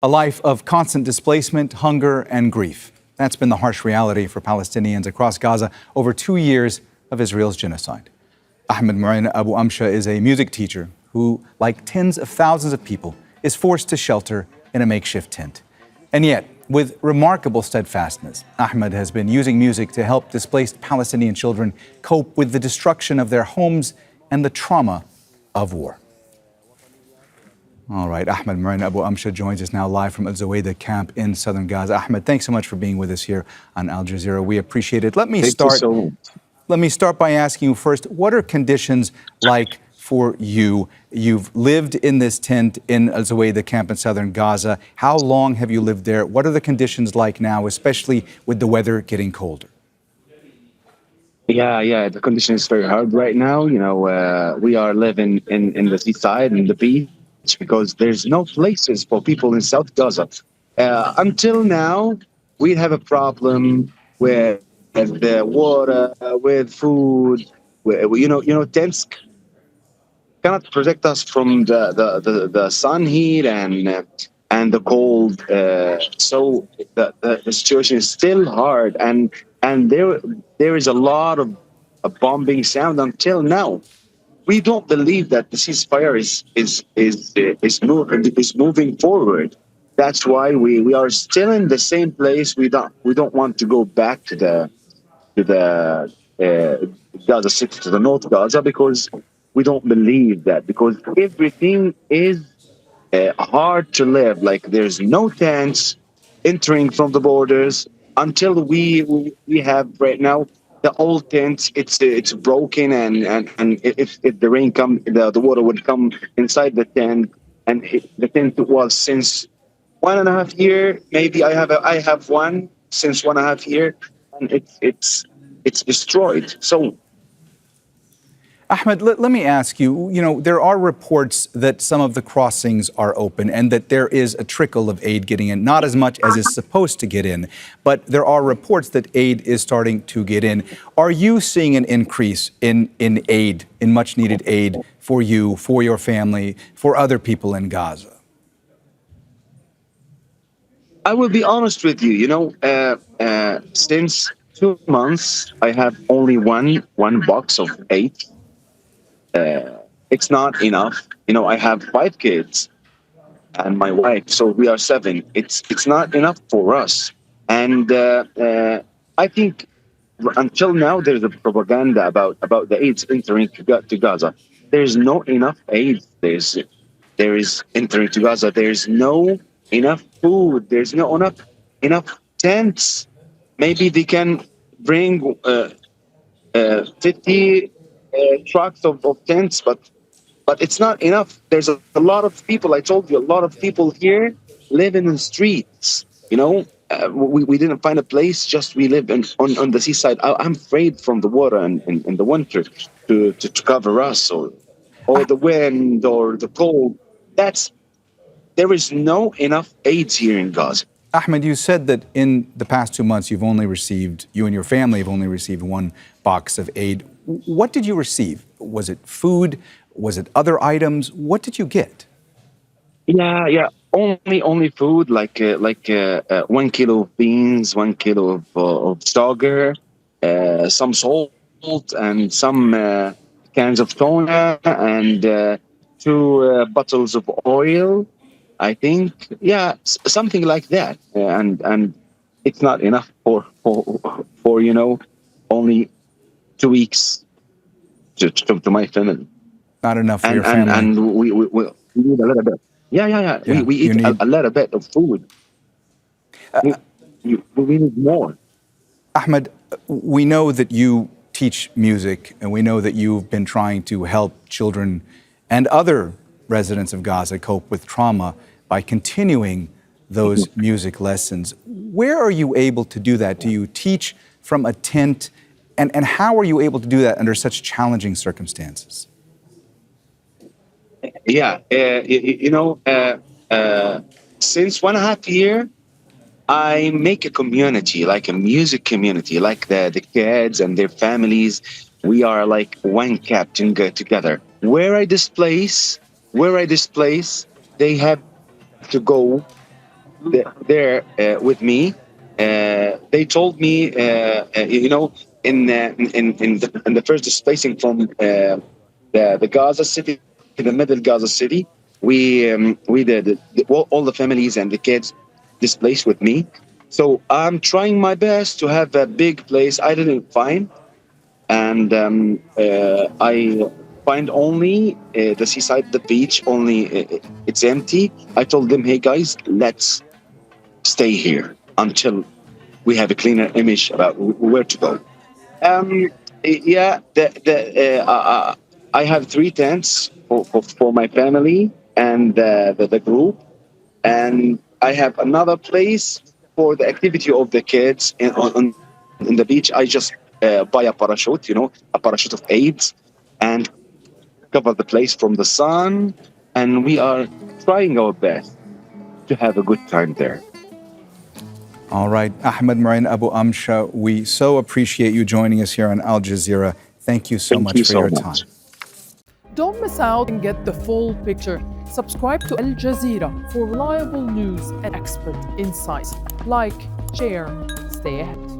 A life of constant displacement, hunger, and grief. That's been the harsh reality for Palestinians across Gaza over 2 years of Israel's genocide. Ahmed Muin Abu Amsha is a music teacher who, like tens of thousands of people, is forced to shelter in a makeshift tent. And yet, with remarkable steadfastness, Ahmed has been using music to help displaced Palestinian children cope with the destruction of their homes and the trauma of war. All right, Ahmed Muin Abu Amsha joins us now live from Zuweida camp in southern Gaza. Ahmed, thanks so much for being with us here on Al Jazeera. We appreciate it. Let me start by asking you first, what are conditions like for you? You've lived in this tent in Zuweida camp in southern Gaza. How long have you lived there? What are the conditions like now, especially with the weather getting colder? Yeah, the condition is very hard right now. We are living in the seaside, in the beach, because there's no places for people in South Gaza. Until now, we have a problem with the water, with food. Tents cannot protect us from the sun heat and the cold. So the situation is still hard, and there is a lot of a bombing sound until now. We don't believe that the ceasefire is moving forward. That's why we are still in the same place. We don't want to go back to the Gaza City, to the North Gaza, because we don't believe that, because everything is hard to live. Like, there's no tents entering from the borders until we have right now. The old tent, it's broken, and if the rain come, the water would come inside the tent, and the tent was since 1.5 years. Maybe I have one since 1.5 years, and it's destroyed. So, Ahmed, let me ask you, there are reports that some of the crossings are open and that there is a trickle of aid getting in, not as much as is supposed to get in, but there are reports that aid is starting to get in. Are you seeing an increase in aid, in much needed aid for you, for your family, for other people in Gaza? I will be honest with you, since 2 months, I have only one box of aid. It's not enough. I have 5 kids and my wife, so we are 7. It's not enough for us. And I think until now there's a propaganda about the AIDS entering to Gaza. There's no enough aid. There is entering to Gaza. There's no enough food. There's no enough tents. Maybe they can bring 50 trucks of tents, but it's not enough. There's a lot of people. I told you, a lot of people here live in the streets. We didn't find a place. Just we live on the seaside. I'm afraid from the water and in the winter to cover us, or the wind or the cold. There is no enough aids here in Gaza. Ahmed, you said that in the past 2 months, you and your family have only received 1 box of aid. What did you receive? Was it food? Was it other items? What did you get? Yeah. Only food, like 1 kilo of beans, 1 kilo of sugar, some salt, and some cans of tuna, and 2 bottles of oil. I think, something like that, and it's not enough for only 2 weeks to my family. Not enough for your family. And we need a little bit. Yeah. We eat a little bit of food. We need more. Ahmed, we know that you teach music, and we know that you've been trying to help children and other residents of Gaza cope with trauma by continuing those music lessons. Where are you able to do that? Do you teach from a tent? And how are you able to do that under such challenging circumstances? Yeah, since 1.5 years, I make a community, like a music community, like the kids and their families. We are like one captain together. Where I displace, they have to go there with me. They told me, in the first displacing from the Gaza City, the middle Gaza City, we did all the families and the kids displaced with me. So I'm trying my best to have a big place. I didn't find, and I find only the seaside, the beach. Only it's empty. I told them, hey guys, let's stay here until we have a cleaner image about where to go. Yeah, I have three tents for my family and the group, and I have another place for the activity of the kids in the beach. I just buy a parachute, a parachute of AIDS, and cover the place from the sun. And we are trying our best to have a good time there. All right, Ahmed Muin Abu Amsha, we so appreciate you joining us here on Al Jazeera. Thank you so Thank much you for so your much. time. Don't miss out and get the full picture. Subscribe to Al Jazeera for reliable news and expert insights. Like, share, stay ahead.